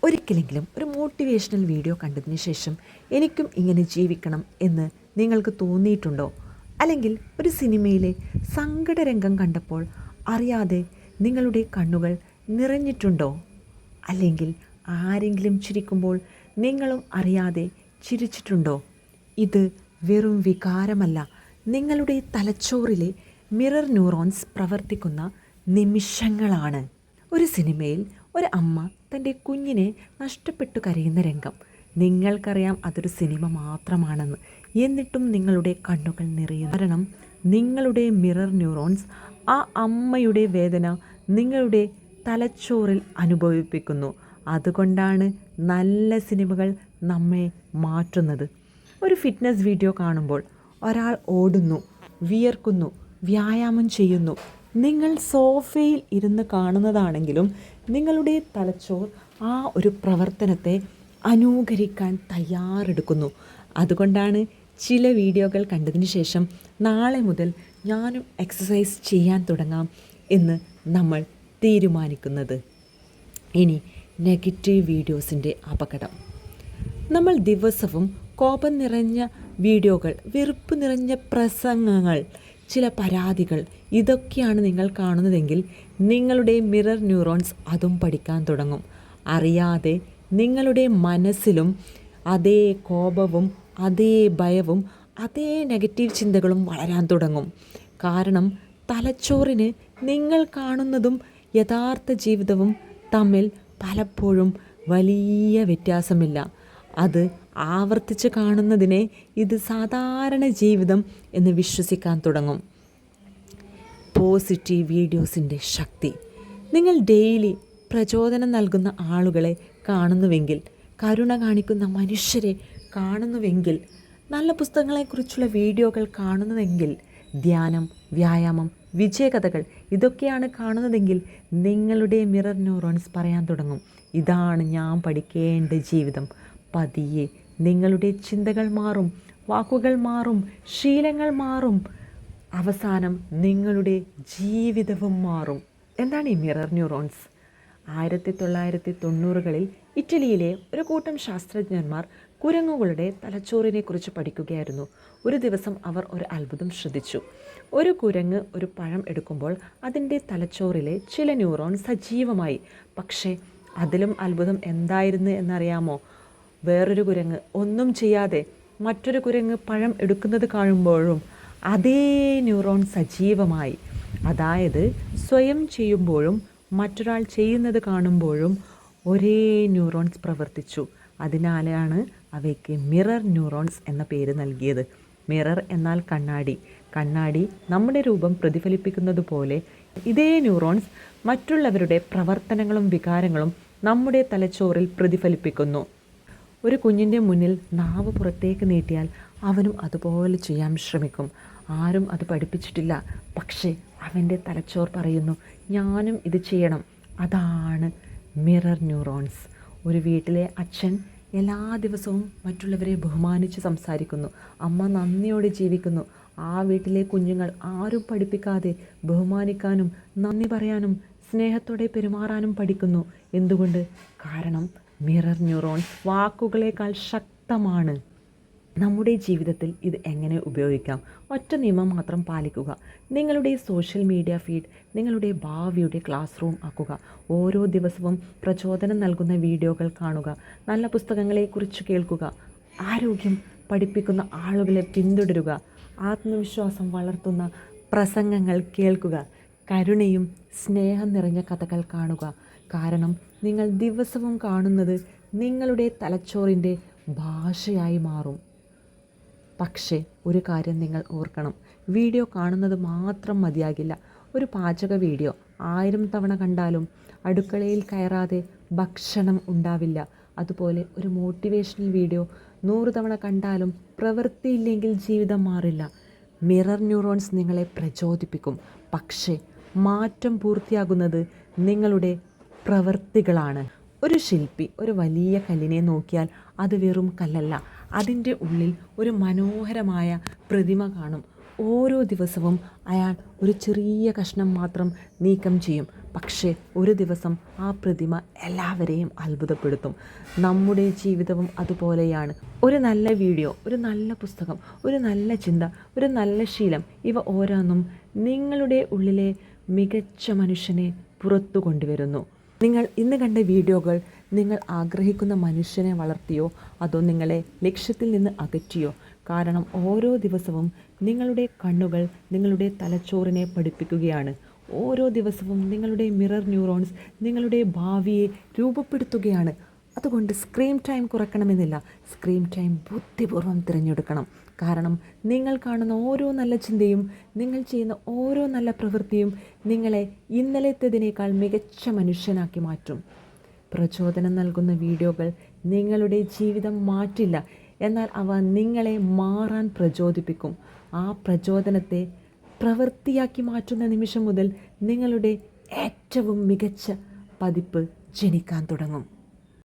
ഒരിക്കലെങ്കിലും ഒരു motivational video കണ്ടതിന് ശേഷം എനിക്കും ഇങ്ങനെ ജീവിക്കണം എന്ന് നിങ്ങൾക്ക് തോന്നിയിട്ടുണ്ടോ? അല്ലെങ്കിൽ ഒരു സിനിമയിലെ സങ്കടരംഗം കണ്ടപ്പോൾ അറിയാതെ നിങ്ങളുടെ കണ്ണുകൾ നിറഞ്ഞിട്ടുണ്ടോ? അല്ലെങ്കിൽ ആരെങ്കിലും ചിരിക്കുമ്പോൾ നിങ്ങളും അറിയാതെ ചിരിച്ചിട്ടുണ്ടോ? ഇത് വെറും വികാരമല്ല, നിങ്ങളുടെ തലച്ചോറിലെ മിറർ ന്യൂറോൺസ് പ്രവർത്തിക്കുന്ന നിമിഷങ്ങളാണ്. ഒരു സിനിമയിൽ ഒരു അമ്മ തൻ്റെ കുഞ്ഞിനെ നഷ്ടപ്പെട്ടു കരയുന്ന രംഗം. നിങ്ങൾക്കറിയാം അതൊരു സിനിമ മാത്രമാണെന്ന്. എന്നിട്ടും നിങ്ങളുടെ കണ്ണുകൾ നിറയും. കാരണം നിങ്ങളുടെ മിറർ ന്യൂറോൺസ് ആ അമ്മയുടെ വേദന നിങ്ങളുടെ തലച്ചോറിൽ അനുഭവിപ്പിക്കുന്നു. അതുകൊണ്ടാണ് നല്ല സിനിമകൾ നമ്മെ മാറ്റുന്നത്. ഒരു ഫിറ്റ്നസ് വീഡിയോ കാണുമ്പോൾ ഒരാൾ ഓടുന്നു, വിയർക്കുന്നു, വ്യായാമം ചെയ്യുന്നു. നിങ്ങൾ സോഫയിൽ ഇരുന്ന് കാണുന്നതാണെങ്കിലും നിങ്ങളുടെ തലച്ചോർ ആ ഒരു പ്രവർത്തനത്തെ അനുകരിക്കാൻ തയ്യാറെടുക്കുന്നു. അതുകൊണ്ടാണ് ചില വീഡിയോകൾ കണ്ടതിന് ശേഷം നാളെ മുതൽ ഞാനും എക്സസൈസ് ചെയ്യാൻ തുടങ്ങാം എന്ന് നമ്മൾ തീരുമാനിക്കുന്നത്. ഇനി നെഗറ്റീവ് വീഡിയോസിൻ്റെ അപകടം. നമ്മൾ ദിവസവും കോപം നിറഞ്ഞ വീഡിയോകൾ, വെറുപ്പ് നിറഞ്ഞ പ്രസംഗങ്ങൾ, ചില പരാതികൾ, ഇതൊക്കെയാണ് നിങ്ങൾ കാണുന്നതെങ്കിൽ നിങ്ങളുടെ മിറർ ന്യൂറോൺസ് അതും പഠിക്കാൻ തുടങ്ങും. അറിയാതെ നിങ്ങളുടെ മനസ്സിലും അതേ കോപവും അതേ ഭയവും അതേ നെഗറ്റീവ് ചിന്തകളും വളരാൻ തുടങ്ങും. കാരണം തലച്ചോറിന് നിങ്ങൾ കാണുന്നതും യഥാർത്ഥ ജീവിതവും തമ്മിൽ പലപ്പോഴും വലിയ വ്യത്യാസമില്ല. അത് ആവർത്തിച്ച് കാണുന്നതിനെ ഇത് സാധാരണ ജീവിതം എന്ന് വിശ്വസിക്കാൻ തുടങ്ങും. പോസിറ്റീവ് വീഡിയോസിൻ്റെ ശക്തി. നിങ്ങൾ ഡെയിലി പ്രചോദനം നൽകുന്ന ആളുകളെ കാണുന്നുവെങ്കിൽ, കരുണ കാണിക്കുന്ന മനുഷ്യരെ കാണുന്നുവെങ്കിൽ, നല്ല പുസ്തകങ്ങളെക്കുറിച്ചുള്ള വീഡിയോകൾ കാണുന്നുവെങ്കിൽ, ധ്യാനം, വ്യായാമം, വിജയകഥകൾ ഇതൊക്കെയാണ് കാണുന്നതെങ്കിൽ നിങ്ങളുടെ മിറർ ന്യൂറോൺസ് പറയാൻ തുടങ്ങും, ഇതാണ് ഞാൻ പഠിക്കേണ്ട ജീവിതം. പതിയെ നിങ്ങളുടെ ചിന്തകൾ മാറും, വാക്കുകൾ മാറും, ശീലങ്ങൾ മാറും, അവസാനം നിങ്ങളുടെ ജീവിതവും മാറും. എന്താണ് ഈ മിറർ ന്യൂറോൺസ്? 1990കളിൽ ഇറ്റലിയിലെ ഒരു കൂട്ടം ശാസ്ത്രജ്ഞന്മാർ കുരങ്ങുകളുടെ തലച്ചോറിനെ കുറിച്ച് പഠിക്കുകയായിരുന്നു. ഒരു ദിവസം അവർ ഒരു അത്ഭുതം ശ്രദ്ധിച്ചു. ഒരു കുരങ്ങ് ഒരു പഴം എടുക്കുമ്പോൾ അതിൻ്റെ തലച്ചോറിലെ ചില ന്യൂറോൺ സജീവമായി. പക്ഷേ അതിലും അത്ഭുതം എന്തായിരുന്നു എന്നറിയാമോ? വേറൊരു കുരങ്ങ് ഒന്നും ചെയ്യാതെ മറ്റൊരു കുരങ്ങ് പഴം എടുക്കുന്നത് കാണുമ്പോഴും അതേ ന്യൂറോൺ സജീവമായി. അതായത് സ്വയം ചെയ്യുമ്പോഴും മറ്റൊരാൾ ചെയ്യുന്നത് കാണുമ്പോഴും ഒരേ ന്യൂറോൺസ് പ്രവർത്തിച്ചു. അതിനാലാണ് അവയ്ക്ക് മിറർ ന്യൂറോൺസ് എന്ന പേര് നൽകിയത്. മിറർ എന്നാൽ കണ്ണാടി. കണ്ണാടി നമ്മുടെ രൂപം പ്രതിഫലിപ്പിക്കുന്നത് പോലെ ഇതേ ന്യൂറോൺസ് മറ്റുള്ളവരുടെ പ്രവർത്തനങ്ങളും വികാരങ്ങളും നമ്മുടെ തലച്ചോറിൽ പ്രതിഫലിപ്പിക്കുന്നു. ഒരു കുഞ്ഞിൻ്റെ മുന്നിൽ നാവ് പുറത്തേക്ക് നീട്ടിയാൽ അവനും അതുപോലെ ചെയ്യാൻ ശ്രമിക്കും. ആരും അത് പഠിപ്പിച്ചിട്ടില്ല, പക്ഷേ അവൻ്റെ തലച്ചോർ പറയുന്നു ഞാനും ഇത് ചെയ്യണം. അതാണ് മിറർ ന്യൂറോൺസ്. ഒരു വീട്ടിലെ അച്ഛൻ എല്ലാ ദിവസവും മറ്റുള്ളവരെ ബഹുമാനിച്ച് സംസാരിക്കുന്നു, അമ്മ നന്ദിയോടെ ജീവിക്കുന്നു. ആ വീട്ടിലെ കുഞ്ഞുങ്ങൾ ആരും പഠിപ്പിക്കാതെ ബഹുമാനിക്കാനും നന്ദി പറയാനും സ്നേഹത്തോടെ പെരുമാറാനും പഠിക്കുന്നു. എന്തുകൊണ്ട്? കാരണം മിറർ ന്യൂറോൺസ് വാക്കുകളേക്കാൾ ശക്തമാണ്. നമ്മുടെ ജീവിതത്തിൽ ഇത് എങ്ങനെ ഉപയോഗിക്കാം? ഒറ്റ നിയമം മാത്രം പാലിക്കുക. നിങ്ങളുടെ സോഷ്യൽ മീഡിയ ഫീഡ് നിങ്ങളുടെ ഭാവിയുടെ ക്ലാസ് റൂം ആക്കുക. ഓരോ ദിവസവും പ്രചോദനം നൽകുന്ന വീഡിയോകൾ കാണുക, നല്ല പുസ്തകങ്ങളെക്കുറിച്ച് കേൾക്കുക, ആരോഗ്യം പഠിപ്പിക്കുന്ന ആളുകളെ പിന്തുടരുക, ആത്മവിശ്വാസം വളർത്തുന്ന പ്രസംഗങ്ങൾ കേൾക്കുക, കരുണയും സ്നേഹം നിറഞ്ഞ കഥകൾ കാണുക. കാരണം നിങ്ങൾ ദിവസവും കാണുന്നത് നിങ്ങളുടെ തലച്ചോറിൻ്റെ ഭാഷയായി മാറും. പക്ഷേ ഒരു കാര്യം നിങ്ങൾ ഓർക്കണം, വീഡിയോ കാണുന്നത് മാത്രം മതിയാകില്ല. ഒരു പാചക വീഡിയോ 1000 തവണ കണ്ടാലും അടുക്കളയിൽ കയറാതെ ഭക്ഷണം ഉണ്ടാവില്ല. അതുപോലെ ഒരു മോട്ടിവേഷണൽ വീഡിയോ 100 തവണ കണ്ടാലും പ്രവൃത്തിയില്ലെങ്കിൽ ജീവിതം മാറില്ല. മിറർ ന്യൂറോൺസ് നിങ്ങളെ പ്രചോദിപ്പിക്കും, പക്ഷേ മാറ്റം പൂർത്തിയാകുന്നത് നിങ്ങളുടെ പ്രവൃത്തികളാണ്. ഒരു ശില്പി ഒരു വലിയ കല്ലിനെ നോക്കിയാൽ അത് വെറും കല്ലല്ല, അതിൻ്റെ ഉള്ളിൽ ഒരു മനോഹരമായ പ്രതിമ കാണും. ഓരോ ദിവസവും അയാൾ ഒരു ചെറിയ കഷ്ണം മാത്രം നീക്കം ചെയ്യും, പക്ഷേ ഒരു ദിവസം ആ പ്രതിമ എല്ലാവരെയും അത്ഭുതപ്പെടുത്തും. നമ്മുടെ ജീവിതവും അതുപോലെയാണ്. ഒരു നല്ല വീഡിയോ, ഒരു നല്ല പുസ്തകം, ഒരു നല്ല ചിന്ത, ഒരു നല്ല ശീലം, ഇവ ഓരോന്നും നിങ്ങളുടെ ഉള്ളിലെ മികച്ച മനുഷ്യനെ പുറത്തു കൊണ്ടുവരുന്നു. നിങ്ങൾ ഇന്ന് കണ്ട വീഡിയോകൾ നിങ്ങൾ ആഗ്രഹിക്കുന്ന മനുഷ്യനെ വളർത്തിയോ അതോ നിങ്ങളെ ലക്ഷ്യത്തിൽ നിന്ന് അകറ്റിയോ? കാരണം ഓരോ ദിവസവും നിങ്ങളുടെ കണ്ണുകൾ നിങ്ങളുടെ തലച്ചോറിനെ പഠിപ്പിക്കുകയാണ്. ഓരോ ദിവസവും നിങ്ങളുടെ മിറർ ന്യൂറോൺസ് നിങ്ങളുടെ ഭാവിയെ രൂപപ്പെടുത്തുകയാണ്. അതുകൊണ്ട് സ്ക്രീൻ ടൈം കുറയ്ക്കണമെന്നില്ല, സ്ക്രീൻ ടൈം ബുദ്ധിപൂർവ്വം തിരഞ്ഞെടുക്കണം. കാരണം നിങ്ങൾ കാണുന്ന ഓരോ നല്ല ചിന്തയും നിങ്ങൾ ചെയ്യുന്ന ഓരോ നല്ല പ്രവൃത്തിയും നിങ്ങളെ ഇന്നലത്തേതിനേക്കാൾ മികച്ച മനുഷ്യനാക്കി മാറ്റും. പ്രചോദനം നൽകുന്ന വീഡിയോകൾ നിങ്ങളുടെ ജീവിതം മാറ്റില്ല, എന്നാൽ അവ നിങ്ങളെ മാറാൻ പ്രചോദിപ്പിക്കും. ആ പ്രചോദനത്തെ പ്രവൃത്തിയാക്കി മാറ്റുന്ന നിമിഷം മുതൽ നിങ്ങളുടെ ഏറ്റവും മികച്ച പതിപ്പ് ജനിക്കാൻ തുടങ്ങും.